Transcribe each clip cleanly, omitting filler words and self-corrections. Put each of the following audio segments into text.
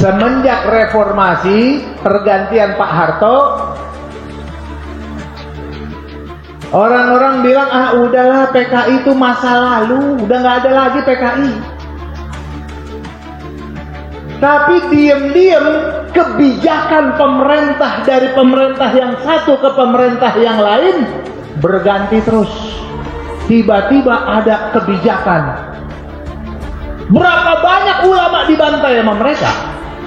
Semenjak reformasi, pergantian Pak Harto, orang-orang bilang, udahlah PKI itu masa lalu, udah nggak ada lagi PKI. Tapi diam-diam kebijakan pemerintah dari pemerintah yang satu ke pemerintah yang lain berganti terus. Tiba-tiba ada kebijakan. Berapa banyak ulama dibantai sama mereka?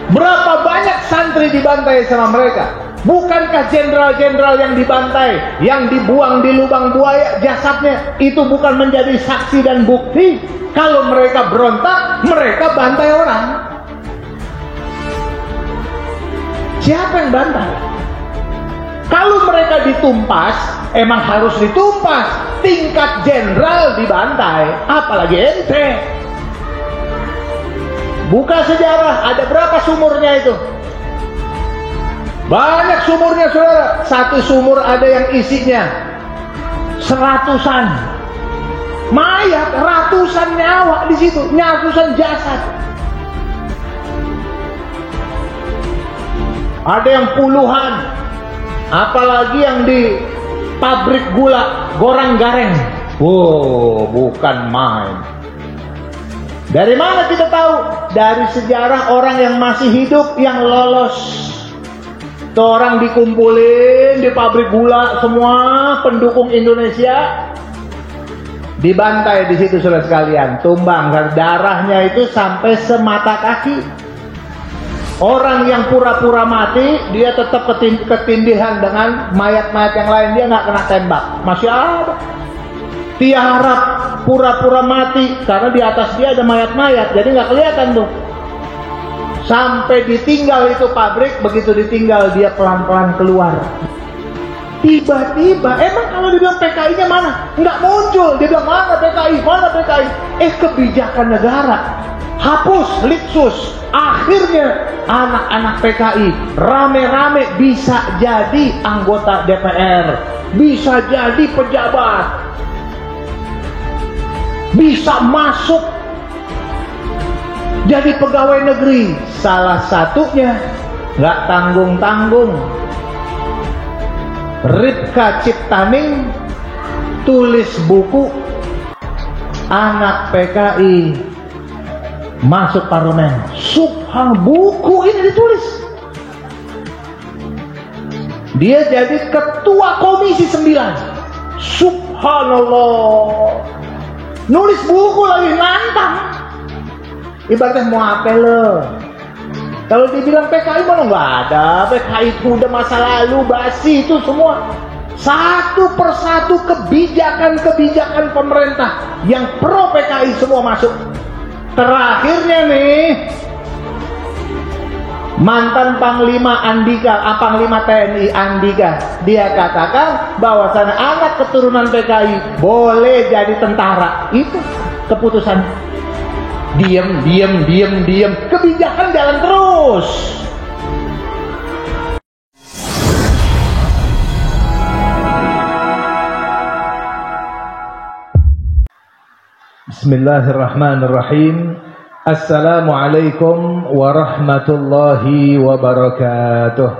Berapa banyak santri dibantai sama mereka? Bukankah jenderal-jenderal yang dibantai, yang dibuang di lubang buaya jasadnya, itu bukan menjadi saksi dan bukti kalau mereka berontak, mereka bantai orang? Siapa yang bantai? Kalau mereka ditumpas, emang harus ditumpas. Tingkat jenderal dibantai, apalagi ente. Buka sejarah, ada berapa sumurnya itu? Banyak sumurnya, saudara. Satu sumur ada yang isinya 100-an mayat, ratusan nyawa di situ, ratusan jasad. Ada yang puluhan, apalagi yang di pabrik gula Goreng Gareng. Wow, bukan main. Dari mana kita tahu? Dari sejarah orang yang masih hidup yang lolos. Tuh orang dikumpulin di pabrik gula, semua pendukung Indonesia dibantai di situ, saudara sekalian, tumbang. Darahnya itu sampai semata kaki. Orang yang pura-pura mati, dia tetap ketindihan dengan mayat-mayat yang lain, dia nggak kena tembak, masih ada. Tiarap pura-pura mati karena di atas dia ada mayat-mayat, jadi nggak kelihatan tuh. Sampai ditinggal itu pabrik, begitu ditinggal dia pelan-pelan keluar. Tiba-tiba, emang kalau dibilang PKI-nya mana? Nggak muncul. Dia bilang mana PKI, mana PKI? Kebijakan negara. Hapus, litsus. Akhirnya anak-anak PKI rame-rame bisa jadi anggota DPR, bisa jadi pejabat, bisa masuk jadi pegawai negeri. Salah satunya nggak tanggung-tanggung, Ripka Ciptaning tulis buku Anak PKI Masuk Parlemen. Subhan, buku ini ditulis. Dia jadi ketua Komisi 9. Subhanallah. Nulis buku lagi, nantang. Ibaratnya mau apa lo? Kalau dibilang PKI mana nggak ada. PKI itu udah masa lalu, basi itu semua. Satu persatu kebijakan-kebijakan pemerintah yang pro PKI semua masuk. Terakhirnya nih, mantan Panglima Andika, Panglima TNI Andika, dia katakan bahwasannya anak keturunan PKI boleh jadi tentara. Itu keputusan. Diam. Kebijakan jalan terus. Bismillahirrahmanirrahim. Assalamualaikum warahmatullahi wabarakatuh.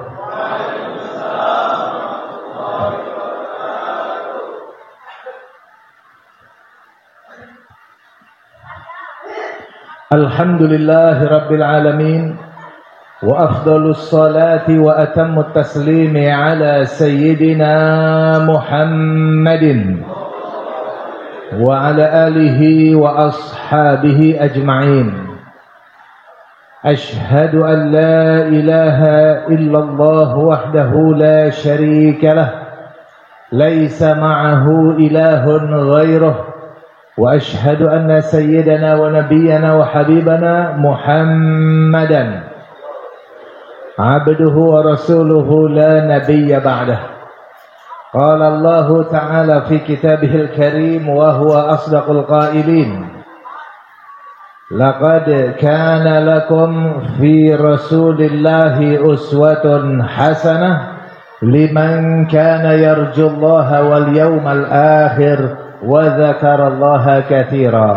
Alhamdulillahi rabbil alamin. Wa afdalus salati wa atammut taslimi ala sayyidina Muhammadin وعلى آله وأصحابه أجمعين. أشهد أن لا إله إلا الله وحده لا شريك له ليس معه إله غيره وأشهد أن سيدنا ونبينا وحبيبنا محمدا عبده ورسوله لا نبي بعده. قال الله تعالى في كتابه الكريم وهو أصدق القائلين لقد كان لكم في رسول الله أسوة حسنة لمن كان يرجو الله واليوم الآخر وذكر الله كثيرا.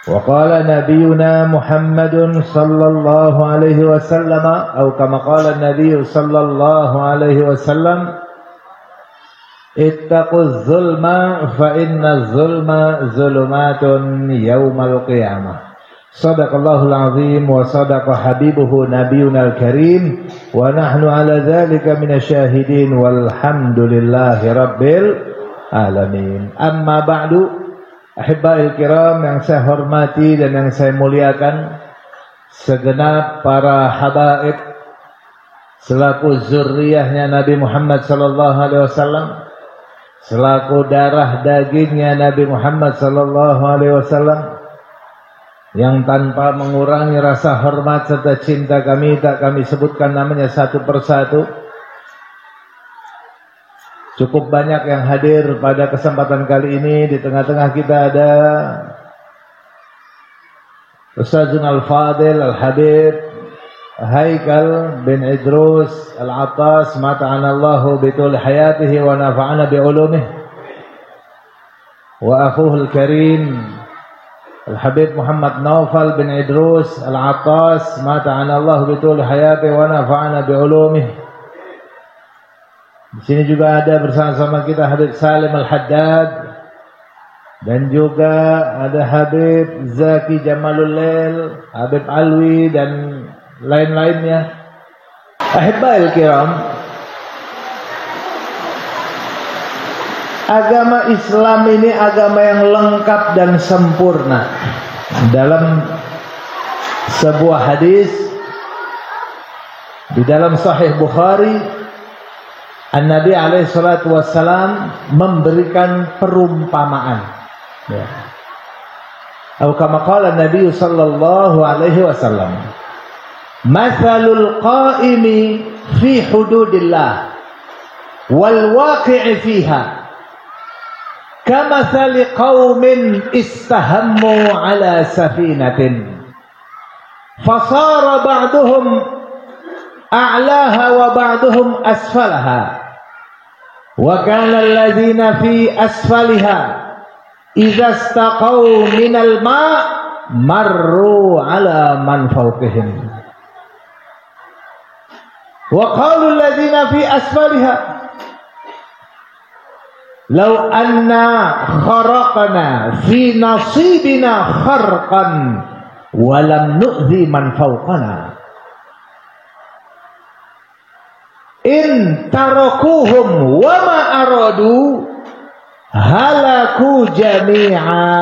وقال نبينا محمد صلى الله عليه وسلم أو كما قال النبي صلى الله عليه وسلم اتقوا الظلم فإن الظلم ظلمات يوم القيامة. صدق الله العظيم وصدق حبيبه نبينا الكريم ونحن على ذلك من الشاهدين والحمد لله رب العالمين. أما بعد, Ahibba'il kiram yang saya hormati dan yang saya muliakan, segenap para habaib selaku zurriyahnya Nabi Muhammad sallallahu alaihi wasallam, selaku darah dagingnya Nabi Muhammad sallallahu alaihi wasallam, yang tanpa mengurangi rasa hormat serta cinta kami tak kami sebutkan namanya satu persatu. Cukup banyak yang hadir pada kesempatan kali ini. Di tengah-tengah kita ada Ustazun Al-Fadil Al-Habib Haikal bin Idrus Al-Attas, mata'anallahu bitul hayatihi wa nafa'ana bi'ulumih, wa akhuhul karim Al-Habib Muhammad Naufal bin Idrus Al-Attas, mata'anallahu bitul hayatihi wa nafa'ana bi'ulumih. Di sini juga ada bersama-sama kita Habib Salim Al-Haddad, dan juga ada Habib Zaki Jamalul Lail, Habib Alwi dan lain-lainnya. Ahibba'il kiram, agama Islam ini agama yang lengkap dan sempurna. Dalam sebuah hadis di dalam Sahih Bukhari, An-Nabi alaihi salatu wassalam memberikan perumpamaan. Ya. Atau kama qala Nabi sallallahu alaihi wasallam, "Mathalul qa'imi fi hududillah wal waqi'i fiha kamathali qaumin istahammu ala safinatin fasara ba'duhum أعلاها وبعضهم أسفلها وكان الذين في أسفلها إذا استقوا من الماء مروا على من فوقهم وقالوا الذين في أسفلها لو أننا خرقنا في نصيبنا خرقا ولم نؤذي من فوقنا in tarakuhum wa ma aradu halaku jami'a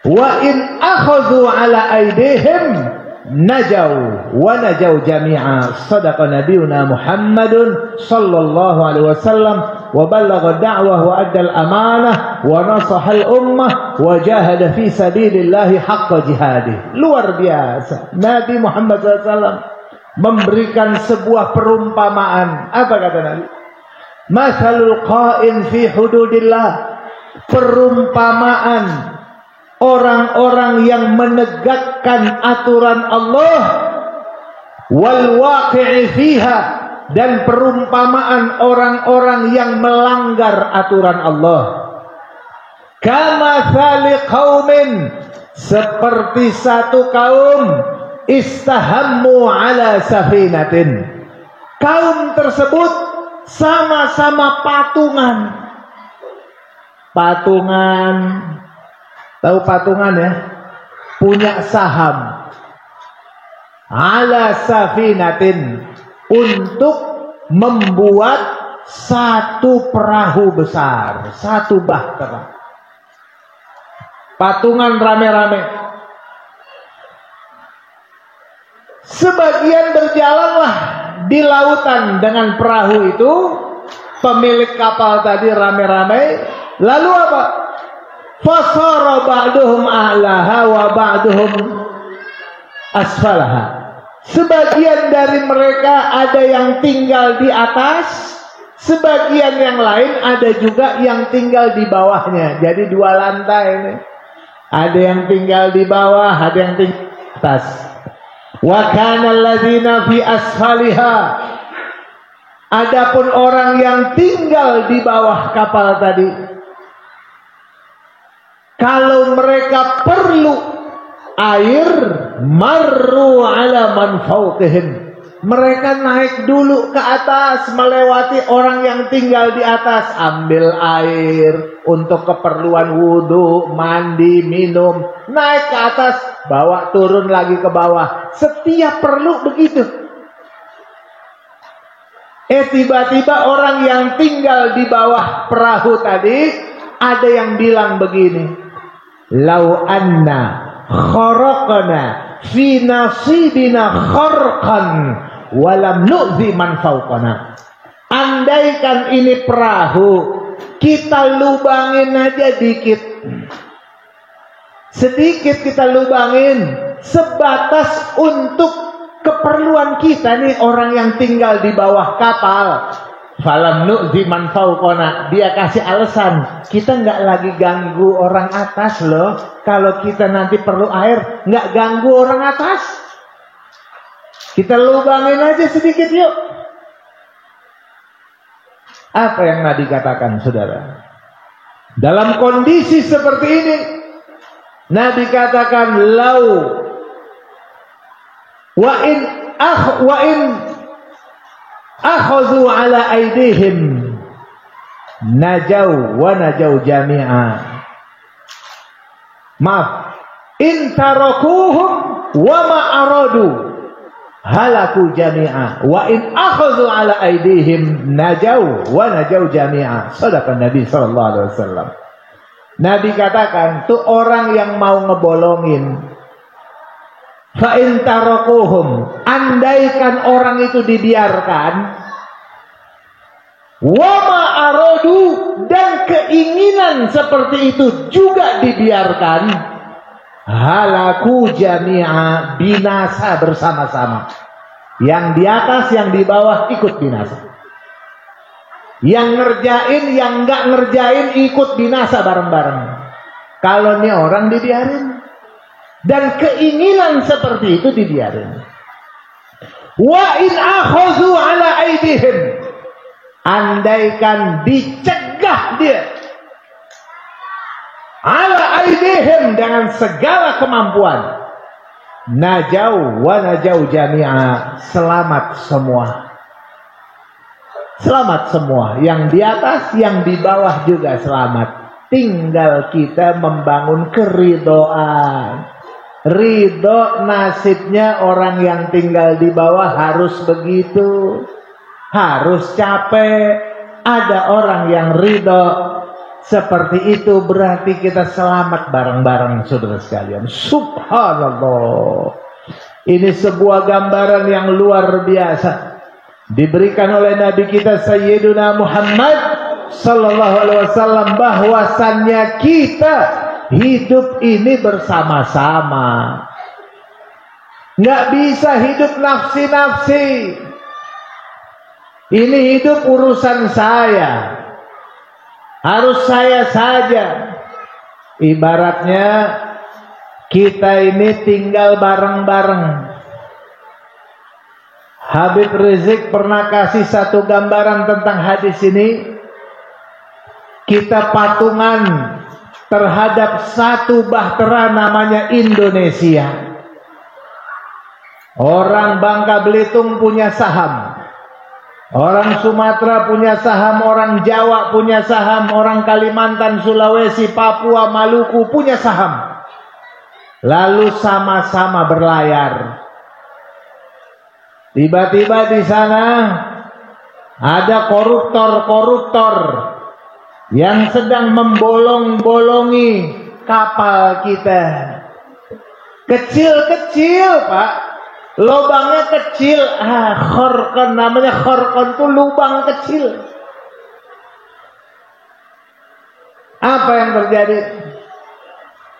wa in akhadhu ala aydihim najau wa najau jami'a. Sadaqa nabiyuna Muhammadun sallallahu alaihi wasallam wa ballagha da'wah wa adda al-amanah wa nasaha al-ummah wa jahada fi sabilillahi haqqa jihadih. Luar biasa, Nabi Muhammad sallallahu alaihi wasallam memberikan sebuah perumpamaan. Apa kata Nabi? Masalul qa'in fi hududillah, perumpamaan orang-orang yang menegakkan aturan Allah, wal waqi'i fiha, dan perumpamaan orang-orang yang melanggar aturan Allah. Kamathali qaumin, seperti satu kaum istahammu ala safinatin, kaum tersebut sama-sama patungan. Tahu patungan ya? Punya saham ala safinatin, untuk membuat satu perahu besar, satu bahtera. Patungan rame-rame. Sebagian berjalanlah di lautan dengan perahu itu, pemilik kapal tadi rame-rame. Lalu apa? Fasara ba'duhum a'laha wa ba'duhum asfalaha. Sebagian dari mereka ada yang tinggal di atas, sebagian yang lain ada juga yang tinggal di bawahnya. Jadi dua lantai ini. Ada yang tinggal di bawah, ada yang tinggal di atas. Wa kana alladzina fi asfaliha, adapun orang yang tinggal di bawah kapal tadi, kalau mereka perlu air, marru ala man fawqihim. Mereka naik dulu ke atas, melewati orang yang tinggal di atas, ambil air untuk keperluan wudhu, mandi, minum, naik ke atas, bawa turun lagi ke bawah. Setiap perlu begitu. Tiba-tiba orang yang tinggal di bawah perahu tadi, ada yang bilang begini, lau anna kharaqna fi nasibina kharqan walam nu'zi man fawqana. Andaikan ini perahu, kita lubangin aja dikit, sedikit kita lubangin, sebatas untuk keperluan kita nih orang yang tinggal di bawah kapal. Falam nu'zi man fawqana. Dia kasih alasan, kita nggak lagi ganggu orang atas loh. Kalau kita nanti perlu air, nggak ganggu orang atas. Kita lubangin aja sedikit yuk. Apa yang Nabi katakan, saudara? Dalam kondisi seperti ini, Nabi katakan, lau wa in akhazu ala aidihim najau wa najau jami'a. Maaf, in tarakuhum wa ma aradu halaku jami'a wa in akhadhu ala aidihim najau wa najau jami'a. Sadaqan Nabi sallallahu alaihi wasallam. Nabi katakan, tuh orang yang mau ngebolongin, fa in tarakuhum, andaikan orang itu dibiarkan, wa ma aradu, dan keinginan seperti itu juga dibiarkan, halaku jami'a, binasa bersama-sama. Yang di atas, yang di bawah ikut binasa. Yang ngerjain, yang nggak ngerjain ikut binasa bareng-bareng. Kalau nih orang dibiarin, dan keinginan seperti itu dibiarin. Wa in akhazu ala aidihim, andaikan dicegah dia, ala aidihim, dengan segala kemampuan, najau wa najau jami'a, selamat semua. Selamat semua, yang di atas, yang di bawah juga selamat. Tinggal kita membangun keridhaan. Ridho nasibnya orang yang tinggal di bawah harus begitu. Harus capek. Ada orang yang ridho seperti itu, berarti kita selamat bareng-bareng, saudara sekalian. Subhanallah. Ini sebuah gambaran yang luar biasa diberikan oleh Nabi kita Sayyiduna Muhammad sallallahu alaihi wasallam, bahwasannya kita hidup ini bersama-sama. Nggak bisa hidup nafsi-nafsi. Ini hidup urusan saya, harus saya saja. Ibaratnya kita ini tinggal bareng-bareng. Habib Rizik pernah kasih satu gambaran tentang hadis ini. Kita patungan terhadap satu bahtera namanya Indonesia. Orang Bangka Belitung punya saham, orang Sumatera punya saham, orang Jawa punya saham, orang Kalimantan, Sulawesi, Papua, Maluku punya saham. Lalu sama-sama berlayar. Tiba-tiba di sana ada koruptor-koruptor yang sedang membolong-bolongi kapal kita. Kecil-kecil, Pak. Lubangnya kecil. Khorkon, namanya khorkon itu lubang kecil. Apa yang terjadi?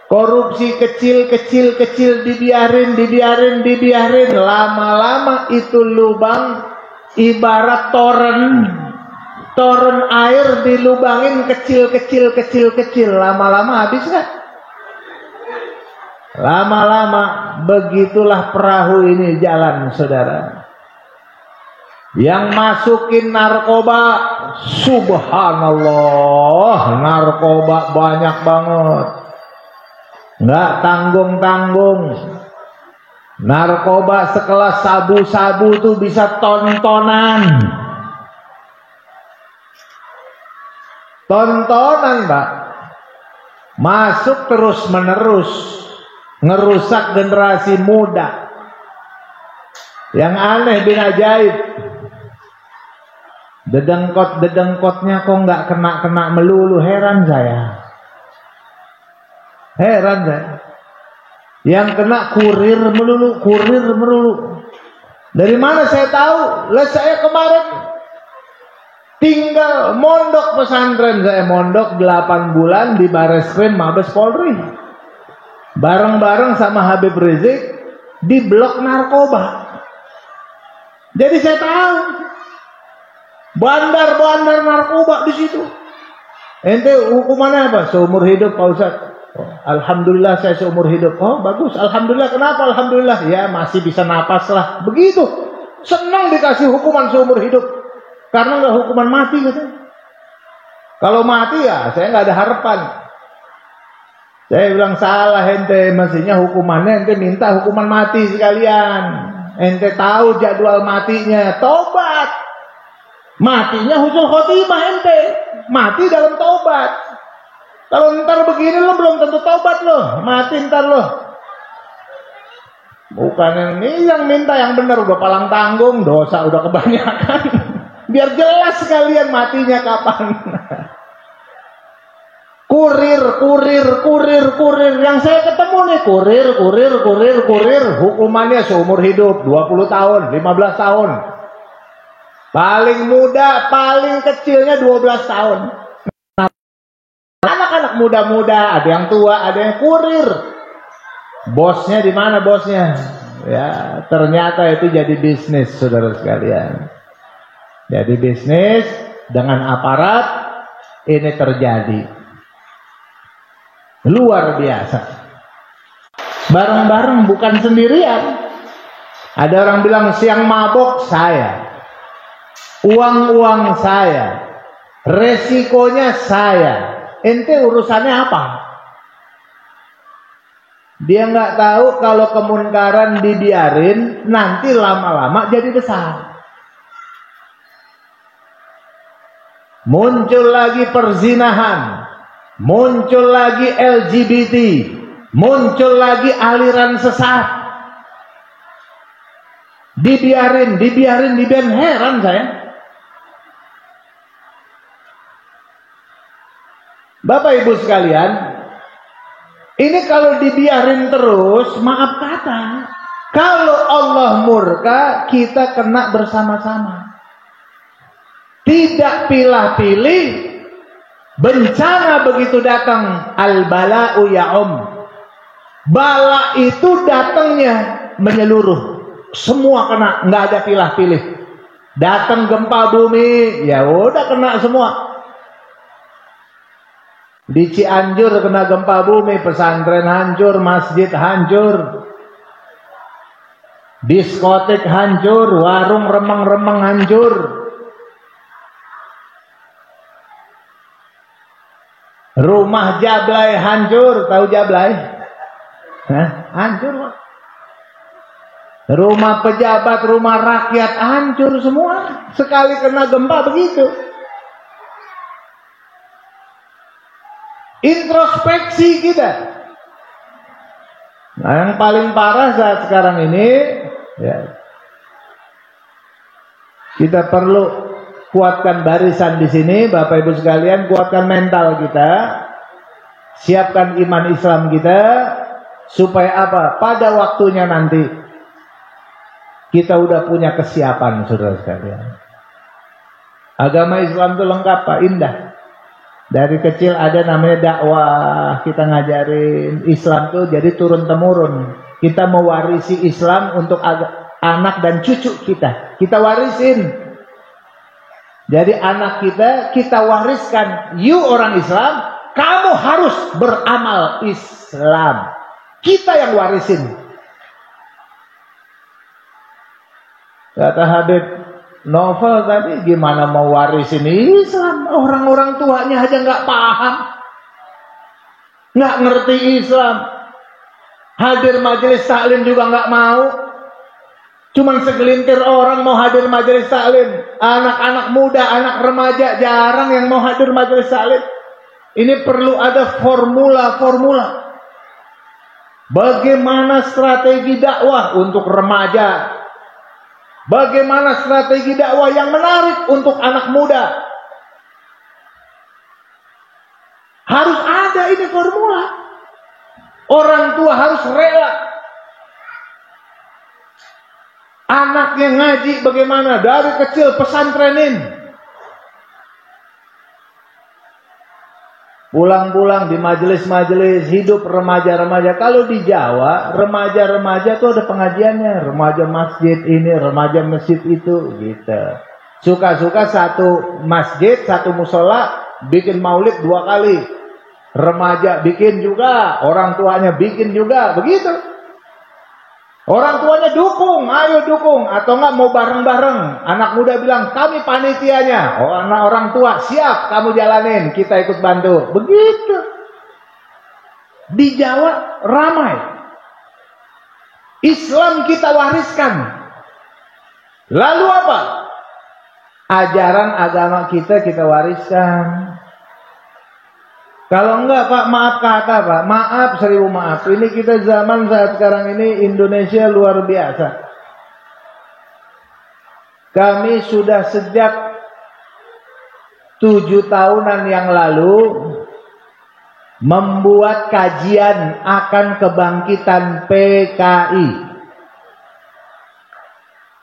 Korupsi kecil-kecil dibiarin. Lama-lama itu lubang ibarat toren air dilubangin kecil. Lama-lama habis nggak? Lama-lama begitulah perahu ini jalan, saudara. Yang masukin narkoba, subhanallah, narkoba banyak banget. nggak tanggung-tanggung. Narkoba sekelas sabu-sabu tuh bisa tontonan. Tontonan, Pak. Masuk terus menerus, ngerusak generasi muda. Yang aneh bin ajaib, dedengkotnya kok nggak kena melulu. Heran saya. Yang kena kurir melulu. Dari mana saya tahu? Lah saya kemarin tinggal mondok pesantren, saya mondok 8 bulan di Bareskrim Mabes Polri. Bareng-bareng sama Habib Rizik di blok narkoba. Jadi saya tahu bandar-bandar narkoba di situ. Ente hukumannya apa? Seumur hidup, Pak Ustaz. Oh, alhamdulillah saya seumur hidup. Oh bagus, alhamdulillah. Kenapa alhamdulillah? Ya masih bisa napas lah. Begitu. Senang dikasih hukuman seumur hidup. Karena nggak hukuman mati gitu. Kalau mati ya saya nggak ada harapan. Saya bilang salah ente, mestinya hukumannya ente minta hukuman mati sekalian. Ente tahu jadwal matinya, tobat. Matinya husnul khotimah ente. Mati dalam tobat. Kalau ntar begini lo belum tentu tobat lo, mati ntar lo. Bukan ini yang minta yang benar, udah palang tanggung, dosa udah kebanyakan. Biar jelas sekalian matinya kapan. Kurir yang saya ketemu nih, kurir, hukumannya seumur hidup, 20 tahun, 15 tahun. Paling muda, paling kecilnya 12 tahun. Anak-anak muda-muda, ada yang tua, ada yang kurir. Bosnya di mana bosnya? Ya, ternyata itu jadi bisnis, saudara sekalian. Jadi bisnis dengan aparat ini terjadi. Luar biasa. Bareng-bareng, bukan sendirian. Ada orang bilang siang mabok saya. Uang-uang saya. Resikonya saya. Ente urusannya apa? Dia nggak tahu kalau kemunkaran dibiarin nanti lama-lama jadi besar. Muncul lagi perzinahan, muncul lagi LGBT, muncul lagi aliran sesat. Dibiarin, heran saya. Bapak Ibu sekalian, ini kalau dibiarin terus, maaf kata, kalau Allah murka, kita kena bersama-sama. Tidak pilih-pilih, bencana begitu datang, al-bala'u ya'um. Bala itu datangnya menyeluruh, semua kena, nggak ada pilih-pilih. Datang gempa bumi, ya udah kena semua. Di Cianjur kena gempa bumi, pesantren hancur, masjid hancur, diskotek hancur, warung remeng-remeng hancur. Rumah Jablay hancur, tahu Jablay? Hancur. Rumah pejabat, rumah rakyat hancur semua. Sekali kena gempa begitu. Introspeksi kita. Nah, yang paling parah saat sekarang ini, ya, kita perlu kuatkan barisan di sini, Bapak Ibu sekalian, kuatkan mental kita, siapkan iman Islam kita, supaya apa? Pada waktunya nanti kita udah punya kesiapan, saudara sekalian. Agama Islam itu lengkap, Pak, indah. Dari kecil ada namanya dakwah, kita ngajarin Islam tuh jadi turun temurun. Kita mewarisi Islam untuk anak dan cucu kita. Kita warisin. Jadi anak kita wariskan. You orang Islam, kamu harus beramal Islam. Kita yang warisin. Kata Habib Novel tadi, gimana mau warisin Islam? Orang-orang tuanya aja nggak paham, nggak ngerti Islam. Hadir majelis taklim juga nggak mau. Cuman segelintir orang mau hadir majelis taklim. Anak-anak muda, anak remaja jarang yang mau hadir majelis taklim. Ini perlu ada formula-formula. Bagaimana strategi dakwah untuk remaja? Bagaimana strategi dakwah yang menarik untuk anak muda? Harus ada ini formula. Orang tua harus rela. Anaknya ngaji bagaimana? Dari kecil pesantrenin. Pulang-pulang di majelis-majelis hidup remaja-remaja. Kalau di Jawa, remaja-remaja tuh ada pengajiannya. Remaja masjid ini, remaja masjid itu, gitu. Suka-suka satu masjid, satu musola, bikin maulid 2 kali. Remaja bikin juga, orang tuanya bikin juga, begitu. Orang tuanya dukung, ayo dukung. Atau enggak mau bareng-bareng. Anak muda bilang, kami panitianya. Orang tua, siap kamu jalanin, kita ikut bantu. Begitu. Di Jawa ramai. Islam kita wariskan. Lalu apa? Ajaran agama kita wariskan. Kalau enggak Pak, maaf kata Pak, maaf 1000 maaf. Ini kita zaman saat sekarang ini Indonesia luar biasa. Kami sudah sejak 7 tahunan yang lalu membuat kajian akan kebangkitan PKI,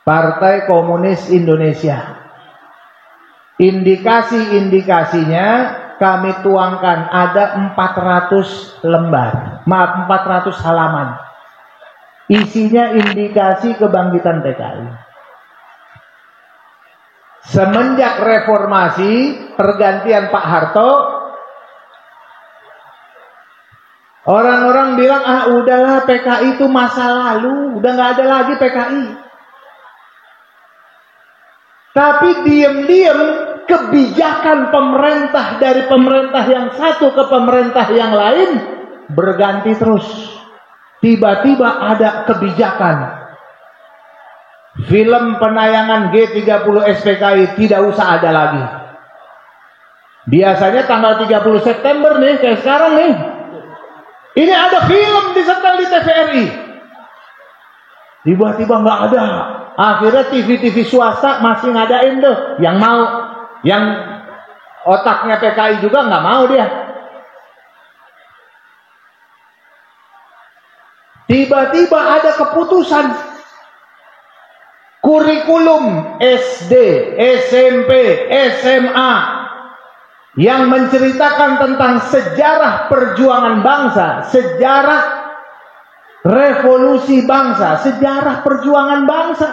Partai Komunis Indonesia. Indikasi-indikasinya kami tuangkan, ada 400 lembar, maaf 400 halaman. Isinya indikasi kebangkitan PKI. Semenjak reformasi, pergantian Pak Harto, orang-orang bilang, udahlah PKI itu masa lalu, udah nggak ada lagi PKI. Tapi diam-diam kebijakan pemerintah dari pemerintah yang satu ke pemerintah yang lain berganti terus. Tiba-tiba ada kebijakan. Film penayangan G30 SPKI tidak usah ada lagi. Biasanya tanggal 30 September nih, kayak sekarang nih. Ini ada film disetel di TVRI. Tiba-tiba nggak ada. Akhirnya TV-TV swasta masih ngadain tuh. Yang mau, yang otaknya PKI juga nggak mau dia. Tiba-tiba ada keputusan kurikulum SD, SMP, SMA yang menceritakan tentang sejarah perjuangan bangsa, sejarah revolusi bangsa, sejarah perjuangan bangsa,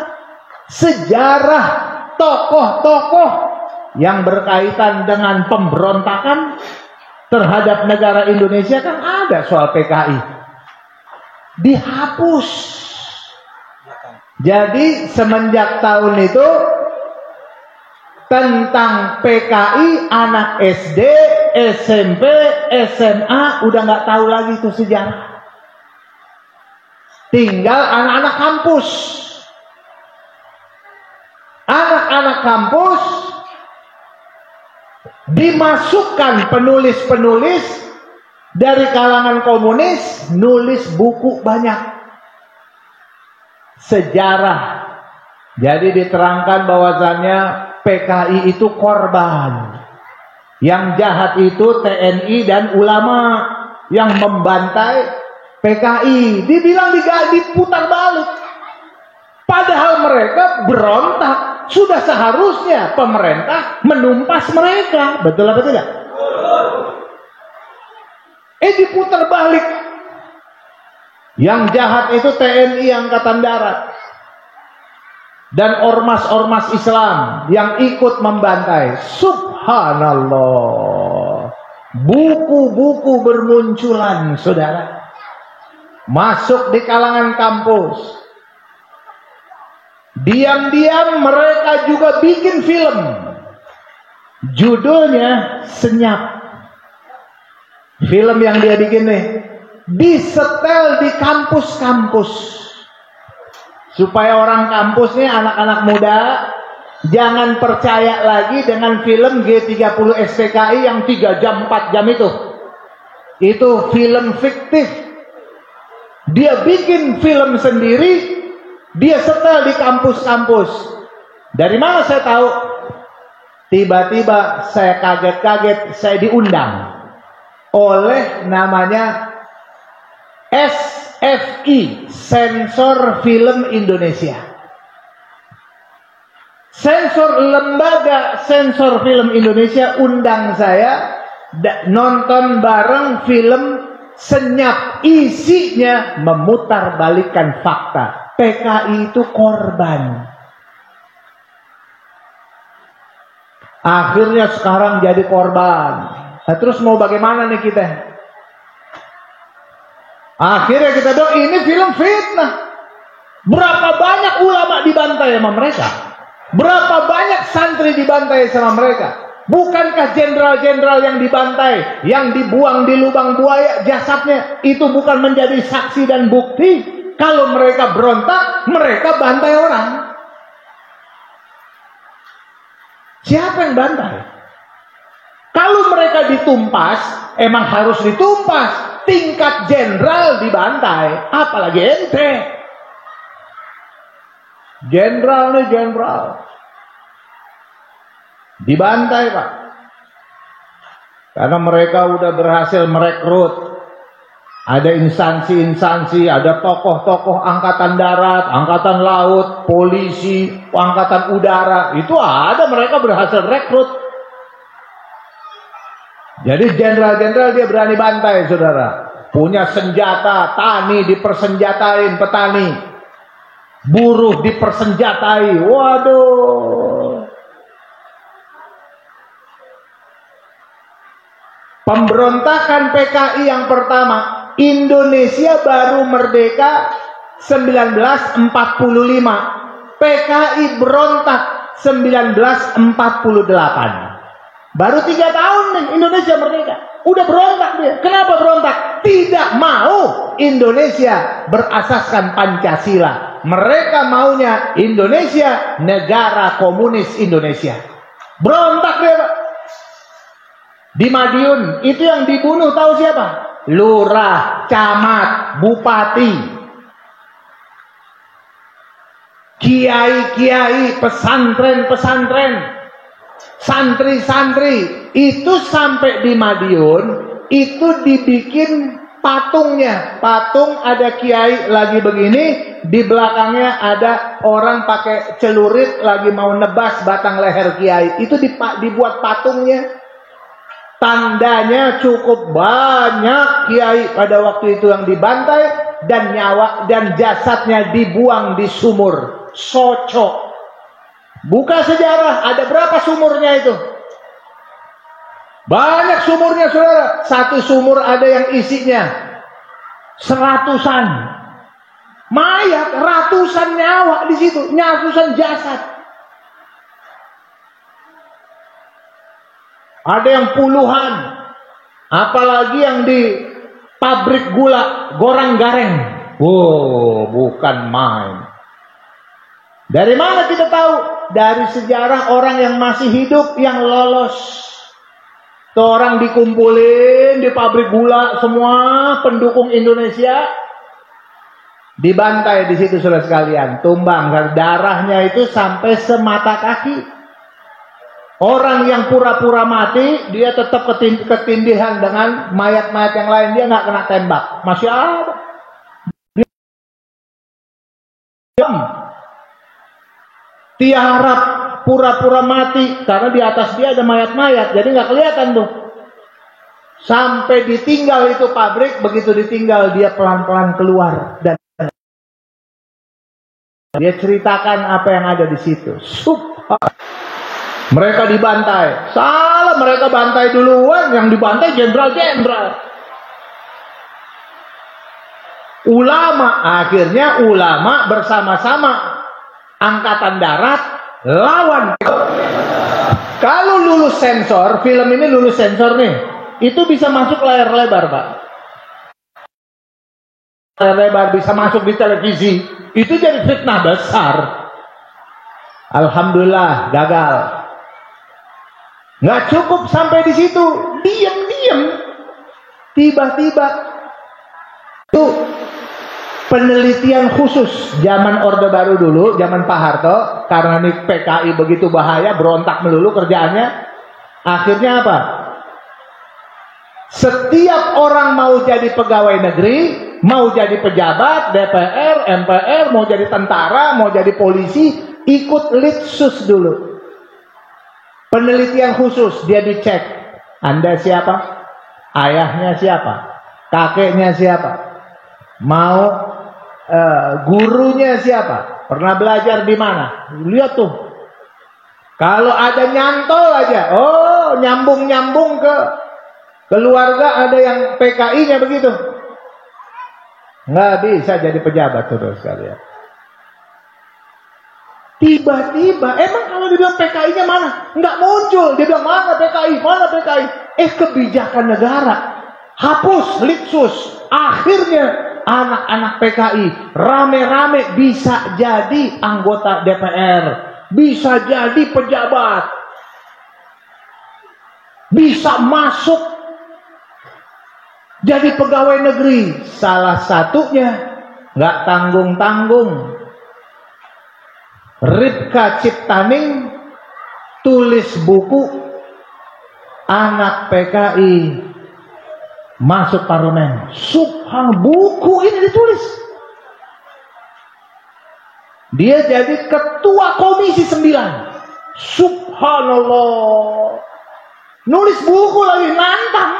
sejarah tokoh-tokoh yang berkaitan dengan pemberontakan terhadap negara Indonesia. Kan ada soal PKI. Dihapus. Jadi semenjak tahun itu tentang PKI anak SD, SMP, SMA udah nggak tahu lagi itu sejarah. Tinggal anak-anak kampus. Anak-anak kampus dimasukkan penulis-penulis dari kalangan komunis, nulis buku banyak sejarah. Jadi diterangkan bahwasannya PKI itu korban. Yang jahat itu TNI dan ulama yang membantai PKI. Dibilang diputar balik. Padahal mereka berontak. Sudah seharusnya pemerintah menumpas mereka. Betul apa tidak? Diputar balik. Yang jahat itu TNI Angkatan Darat dan ormas-ormas Islam yang ikut membantai. Subhanallah. Buku-buku bermunculan, saudara. Masuk di kalangan kampus. Diam-diam mereka juga bikin film. Judulnya Senyap. Film yang dia bikin nih, disetel di kampus-kampus, supaya orang kampus nih, anak-anak muda, jangan percaya lagi dengan film G30 SPKI yang 3 jam 4 jam itu. Itu film fiktif. Dia bikin film sendiri, dia setel di kampus-kampus. Dari mana saya tahu? Tiba-tiba saya kaget-kaget, saya diundang oleh namanya SFI, Sensor Film Indonesia. Lembaga Sensor Film Indonesia undang saya nonton bareng film Senyap. Isinya memutarbalikkan fakta. PKI itu korban. Akhirnya sekarang jadi korban. Nah, terus mau bagaimana nih kita? Akhirnya kita bilang ini film fitnah. Berapa banyak ulama dibantai sama mereka? Berapa banyak santri dibantai sama mereka? Bukankah jenderal-jenderal yang dibantai, yang dibuang di lubang buaya jasadnya, itu bukan menjadi saksi dan bukti kalau mereka berontak, mereka bantai orang? Siapa yang bantai? Kalau mereka ditumpas, emang harus ditumpas. Tingkat jenderal dibantai, apalagi ente. Jenderal nih, jenderal dibantai, Pak. Karena mereka udah berhasil merekrut. Ada instansi-instansi, ada tokoh-tokoh angkatan darat, angkatan laut, polisi, angkatan udara. Itu ada, mereka berhasil rekrut. Jadi jenderal-jenderal dia berani bantai, saudara. Punya senjata, tani dipersenjatain, petani. Buruh dipersenjatai. Waduh. Pemberontakan PKI yang pertama, Indonesia baru merdeka 1945. PKI berontak 1948. Baru 3 tahun nih Indonesia merdeka. Udah berontak dia. Kenapa berontak? Tidak mau Indonesia berasaskan Pancasila. Mereka maunya Indonesia negara komunis Indonesia. Berontak dia, Pak. Di Madiun itu yang dibunuh tahu siapa? Lurah, camat, bupati, kiai-kiai, pesantren-pesantren, santri-santri. Itu sampai di Madiun itu dibikin patungnya. Patung ada kiai lagi begini, di belakangnya ada orang pakai celurit lagi mau nebas batang leher kiai. Itu dibuat patungnya. Tandanya cukup banyak kiai pada waktu itu yang dibantai dan nyawa dan jasadnya dibuang di sumur. Soco. Buka sejarah, ada berapa sumurnya itu? Banyak sumurnya, saudara. Satu sumur ada yang isinya 100-an mayat, ratusan nyawa di situ, ratusan jasad. Ada yang puluhan, apalagi yang di pabrik gula Gorang Gareng. Wow, bukan main. Dari mana kita tahu? Dari sejarah orang yang masih hidup yang lolos. Tuh orang dikumpulin di pabrik gula, semua pendukung Indonesia dibantai di situ, saudara sekalian. Tumbang, darahnya itu sampai semata kaki. Orang yang pura-pura mati, dia tetap ketindihan dengan mayat-mayat yang lain. Dia nggak kena tembak. Masih ada. Tiarap pura-pura mati. Karena di atas dia ada mayat-mayat. Jadi nggak kelihatan tuh. Sampai ditinggal itu pabrik. Begitu ditinggal, dia pelan-pelan keluar. Dan dia ceritakan apa yang ada di situ. Mereka dibantai. Salah, mereka bantai duluan. Yang dibantai jenderal-jenderal. Ulama, akhirnya ulama bersama-sama angkatan darat lawan. Kalau lulus sensor, film ini lulus sensor nih, itu bisa masuk layar lebar, Pak. lebar bisa masuk di televisi, itu jadi fitnah besar. Alhamdulillah gagal. Nggak cukup sampai di situ, diam-diam tiba-tiba itu penelitian khusus zaman Orde Baru dulu, zaman Pak Harto, karena nih PKI begitu bahaya, berontak melulu kerjaannya. Akhirnya apa? Setiap orang mau jadi pegawai negeri, mau jadi pejabat, DPR, MPR, mau jadi tentara, mau jadi polisi, ikut litsus dulu. Penelitian khusus, dia dicek. Anda siapa? Ayahnya siapa? Kakeknya siapa? Mau gurunya siapa? Pernah belajar di mana? Lihat tuh. Kalau ada nyantol aja, oh nyambung-nyambung ke keluarga, ada yang PKI-nya begitu. Nggak bisa jadi pejabat terus sekalian. Tiba-tiba, emang kalau dibilang PKI-nya mana? Nggak muncul. Dia bilang mana PKI, mana PKI. Kebijakan negara. Hapus, litsus. Akhirnya anak-anak PKI rame-rame bisa jadi anggota DPR. Bisa jadi pejabat. Bisa masuk jadi pegawai negeri. Salah satunya nggak tanggung-tanggung, Ripka Ciptaning tulis buku anak PKI masuk parlemen. Subhan, buku ini ditulis. Dia jadi ketua komisi 9. Subhanallah. Nulis buku lagi, nantang.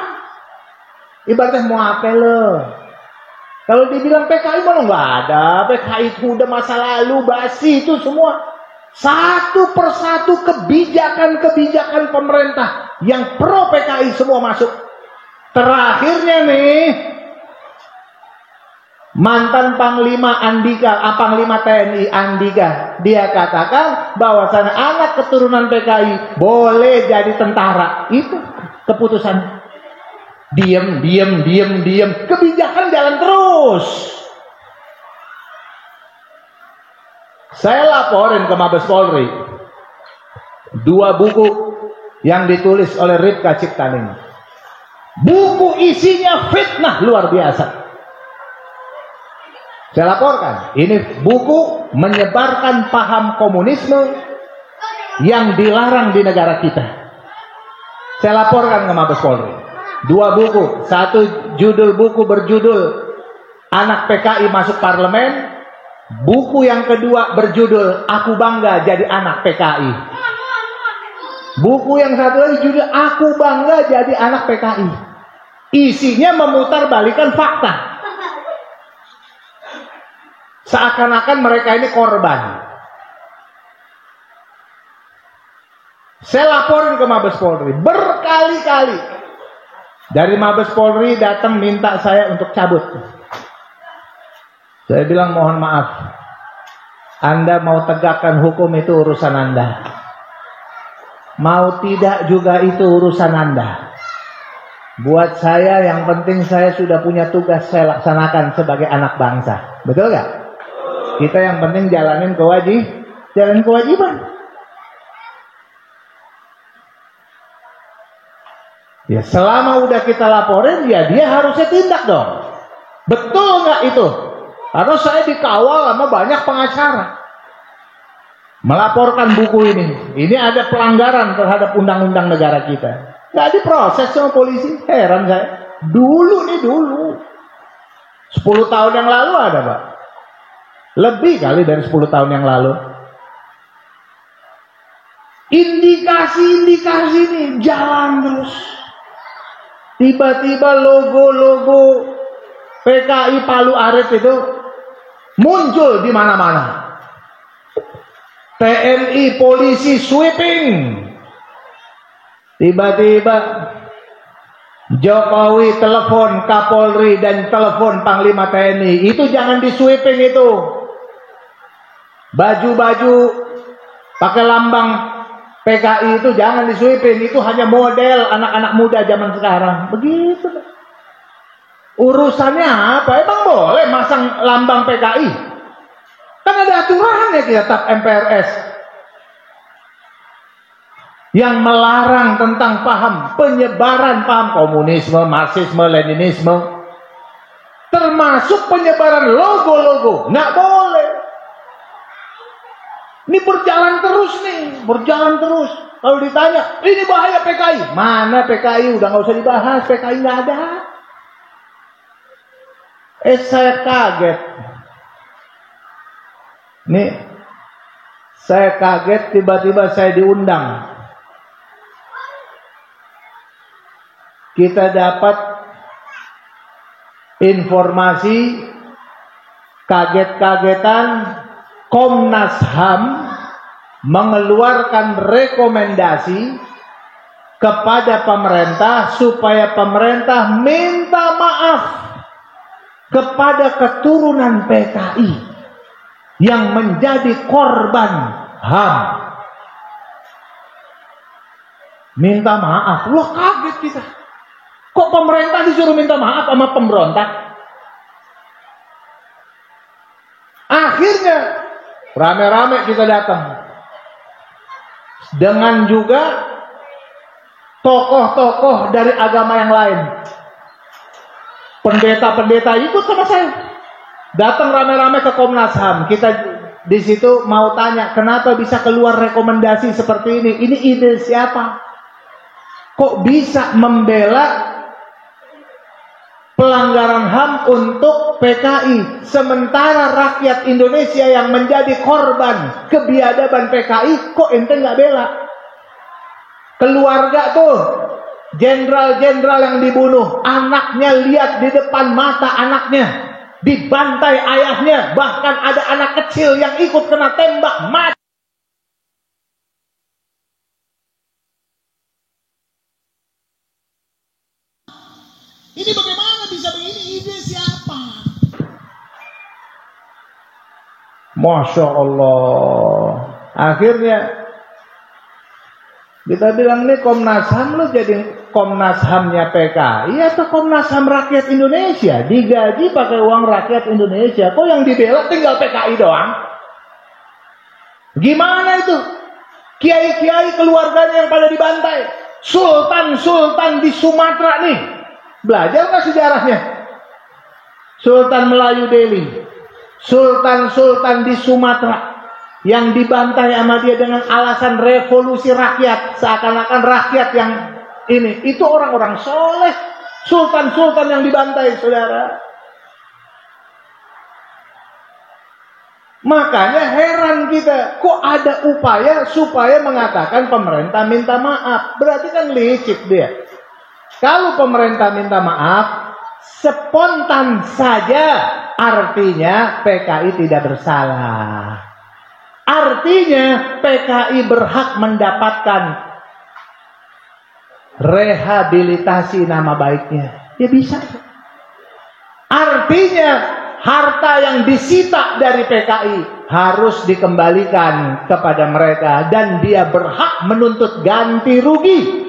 Ibaratnya mau apa lo? Kalau dibilang PKI mana nggak ada. PKI itu udah masa lalu, basi itu semua. Satu persatu kebijakan-kebijakan pemerintah yang pro PKI semua masuk. Terakhirnya nih, mantan Panglima Andika, Panglima TNI Andika, dia katakan bahwasannya anak keturunan PKI boleh jadi tentara. Itu keputusan. Diam. Kebijakan jalan terus. Saya laporin ke Mabes Polri 2 buku yang ditulis oleh Ripka Ciptaning. Buku isinya fitnah luar biasa. Saya laporkan, ini buku menyebarkan paham komunisme yang dilarang di negara kita. Saya laporkan ke Mabes Polri. 2 buku, satu judul buku berjudul Anak PKI Masuk Parlemen, buku yang kedua berjudul Aku Bangga Jadi Anak PKI. Buku yang satu lagi judul Aku Bangga Jadi Anak PKI. Isinya memutarbalikkan fakta. Seakan-akan mereka ini korban. Saya laporin ke Mabes Polri berkali-kali. Dari Mabes Polri datang minta saya untuk cabut. Saya bilang mohon maaf. Anda mau tegakkan hukum itu urusan Anda. Mau tidak juga itu urusan Anda. Buat saya yang penting saya sudah punya tugas saya laksanakan sebagai anak bangsa. Betul gak? Kita yang penting jalanin kewajiban. Ya selama udah kita laporin, ya dia harusnya tindak dong. Betul nggak itu? Karena saya dikawal sama banyak pengacara. Melaporkan buku ini ada pelanggaran terhadap undang-undang negara kita. Nggak diproses sama polisi. Heran saya. Dulu. 10 tahun yang lalu ada Pak. Lebih kali dari 10 tahun yang lalu. Indikasi ini jalan terus. Tiba-tiba logo-logo PKI Palu Arit itu muncul di mana-mana. TNI polisi sweeping. Tiba-tiba Jokowi telepon Kapolri dan telepon Panglima TNI. Itu jangan di sweeping itu. Baju-baju pakai lambang PKI itu jangan di sweeping. Itu hanya model anak-anak muda zaman sekarang. Begitu. Urusannya apa? Emang boleh masang lambang PKI? Kan ada aturannya kitab MPRS yang melarang tentang penyebaran paham komunisme, marxisme, leninisme, termasuk penyebaran logo-logo. Nggak boleh. Ini berjalan terus. Kalau ditanya, ini bahaya PKI. Mana PKI? Udah nggak usah dibahas. PKI nggak ada. Saya kaget. Nih, saya kaget tiba-tiba saya diundang. Kita dapat informasi kaget-kagetan Komnas HAM mengeluarkan rekomendasi kepada pemerintah supaya pemerintah minta maaf kepada keturunan PKI yang menjadi korban HAM. Minta maaf. Loh, kaget kita. Kok pemerintah disuruh minta maaf sama pemberontak? Akhirnya rame-rame kita datang. Dengan juga tokoh-tokoh dari agama yang lain. Pendeta-pendeta ikut sama saya. Datang rame-rame ke Komnas HAM. Kita di situ mau tanya, kenapa bisa keluar rekomendasi seperti ini? Ini ide siapa? Kok bisa membela pelanggaran HAM untuk PKI, sementara rakyat Indonesia yang menjadi korban kebiadaban PKI, kok ente nggak bela? Keluarga tuh, jenderal-jenderal yang dibunuh, anaknya lihat di depan mata anaknya dibantai ayahnya, bahkan ada anak kecil yang ikut kena tembak mati. Ini bagaimana bisa begini? Ide siapa? Masya Allah. Akhirnya kita bilang, nih Komnas HAM, lu jadi Komnas HAM-nya PKI atau Komnas HAM rakyat Indonesia? Digaji pakai uang rakyat Indonesia. Kok yang dibela tinggal PKI doang? Gimana itu? Kiai-kiai keluarganya yang pada dibantai. Sultan-sultan di Sumatera nih. Belajar nggak sejarahnya? Sultan Melayu Delhi, sultan-sultan di Sumatera yang dibantai sama dia dengan alasan revolusi rakyat, seakan-akan rakyat yang ini. Itu orang-orang soleh. Sultan-sultan yang dibantai, saudara. Makanya heran kita, kok ada upaya supaya mengatakan pemerintah minta maaf. Berarti kan licik dia. Kalau pemerintah minta maaf, spontan saja, artinya PKI tidak bersalah. Artinya PKI berhak mendapatkan rehabilitasi nama baiknya. Ya bisa. Artinya harta yang disita dari PKI harus dikembalikan kepada mereka dan dia berhak menuntut ganti rugi.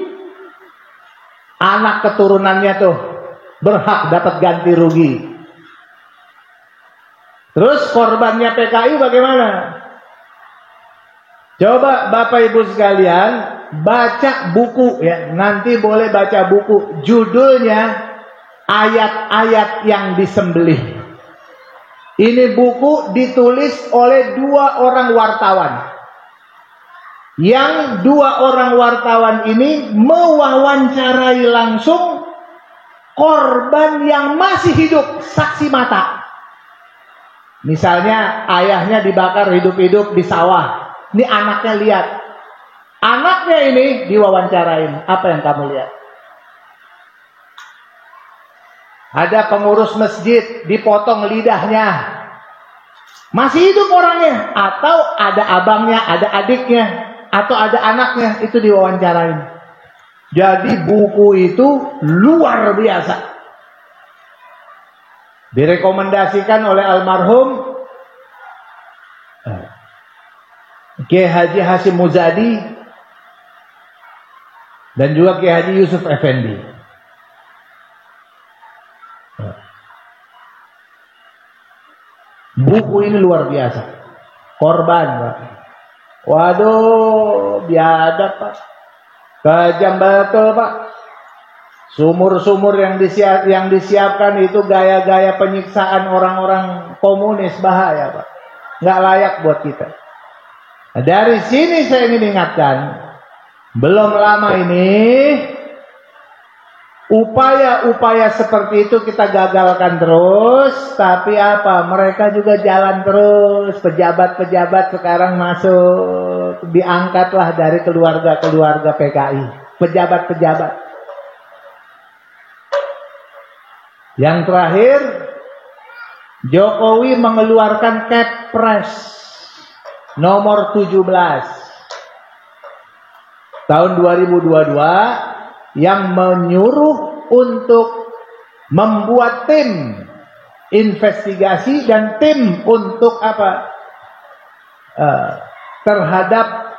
Anak keturunannya tuh berhak dapat ganti rugi. Terus korbannya PKI bagaimana? Coba Bapak Ibu sekalian baca buku ya, nanti boleh baca buku. Judulnya Ayat-ayat yang Disembelih. Ini buku ditulis oleh 2 orang wartawan. Yang 2 orang wartawan ini mewawancarai langsung korban yang masih hidup, saksi mata. Misalnya ayahnya dibakar hidup-hidup di sawah. Ini anaknya lihat. Anaknya ini diwawancarain. Apa yang kamu lihat? Ada pengurus masjid dipotong lidahnya. Masih hidup orangnya. Atau ada abangnya, ada adiknya, atau ada anaknya, itu diwawancarain. Jadi buku itu luar biasa. Direkomendasikan oleh almarhum Kiai Haji Hashim Muzadi dan juga Kiai Haji Yusuf Effendi. Buku ini luar biasa. Korban, Pak. Waduh, biadab, Pak. Kejam betul, Pak. Sumur-sumur yang disiapkan itu gaya-gaya penyiksaan orang-orang komunis, bahaya, Pak. Nggak layak buat kita. Nah, dari sini saya ingin ingatkan, belum lama ini upaya-upaya seperti itu kita gagalkan terus, tapi apa? Mereka juga jalan terus. Pejabat-pejabat sekarang masuk, diangkatlah dari keluarga-keluarga PKI, pejabat-pejabat. Yang terakhir, Jokowi mengeluarkan Kepres nomor 17 tahun 2022 yang menyuruh untuk membuat tim investigasi dan tim untuk apa? Terhadap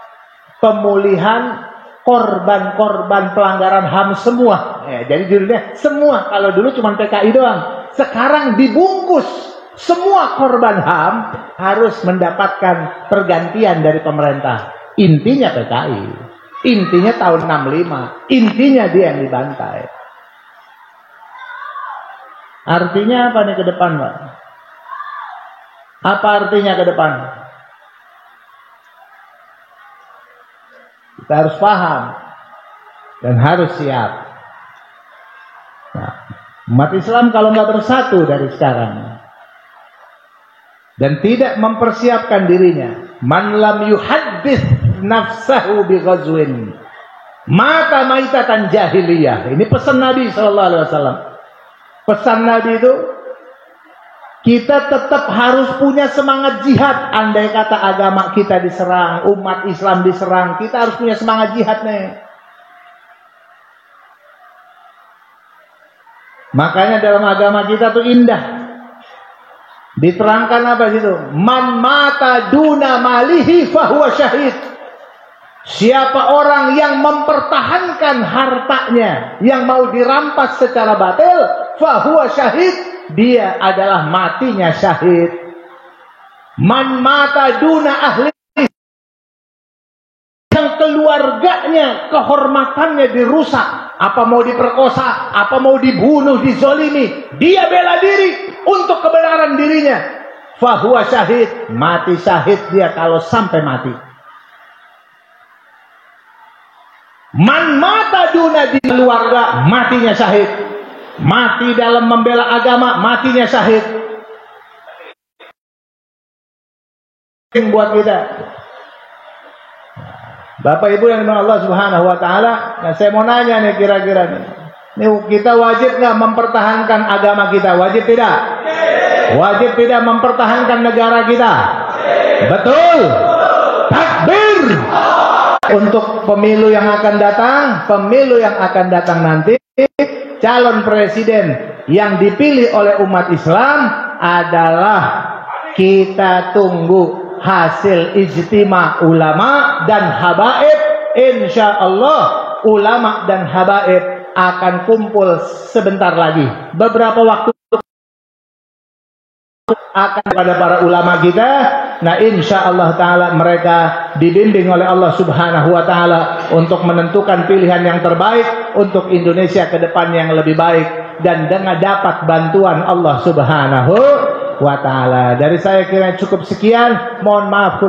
pemulihan korban-korban pelanggaran HAM semua. Jadi judulnya semua. Kalau dulu cuma PKI doang, sekarang dibungkus semua korban HAM harus mendapatkan pergantian dari pemerintah. Intinya PKI, intinya tahun 65, intinya dia yang dibantai. Artinya apa nih ke depan, Pak? Apa artinya ke depan? Kita harus paham dan harus siap. Nah, umat Islam kalau nggak bersatu dari sekarang dan tidak mempersiapkan dirinya, man lam yuhaddits nafsahu bi ghazwin mata maitatan jahiliyah. Ini pesan Nabi sallallahu alaihi wasallam. Pesan Nabi itu kita tetap harus punya semangat jihad. Andai kata agama kita diserang, umat Islam diserang, kita harus punya semangat jihad nih. Makanya dalam agama kita tuh indah. Diterangkan apa gitu? Man mata duna malihi fahuwa syahid. Siapa orang yang mempertahankan hartanya yang mau dirampas secara batil, fahuwa syahid. Dia adalah matinya syahid. Man mata duna ahli, yang keluarganya, kehormatannya dirusak, apa mau diperkosa, apa mau dibunuh, dizolimi, dia bela diri untuk kebenaran dirinya, fahuwa syahid. Mati syahid dia kalau sampai mati. Man mata duna di keluarga, matinya syahid. Mati dalam membela agama, matinya syahid. Buat kita, Bapak Ibu yang dimuliakan Allah Subhanahu wa taala, nah saya mau nanya nih kira-kira nih. Kita wajib nggak mempertahankan agama kita? Wajib tidak? Wajib tidak mempertahankan negara kita? Betul. Takbir. Untuk pemilu yang akan datang nanti, calon presiden yang dipilih oleh umat Islam adalah, kita tunggu hasil ijtima ulama dan habaib. Insya Allah ulama dan habaib akan kumpul sebentar lagi. Beberapa waktu akan pada para ulama kita. Nah, insya Allah ta'ala mereka dibimbing oleh Allah Subhanahu wa ta'ala untuk menentukan pilihan yang terbaik untuk Indonesia ke depan yang lebih baik, dan dengan dapat bantuan Allah Subhanahu wa ta'ala. Dari saya kira cukup sekian, mohon maaf.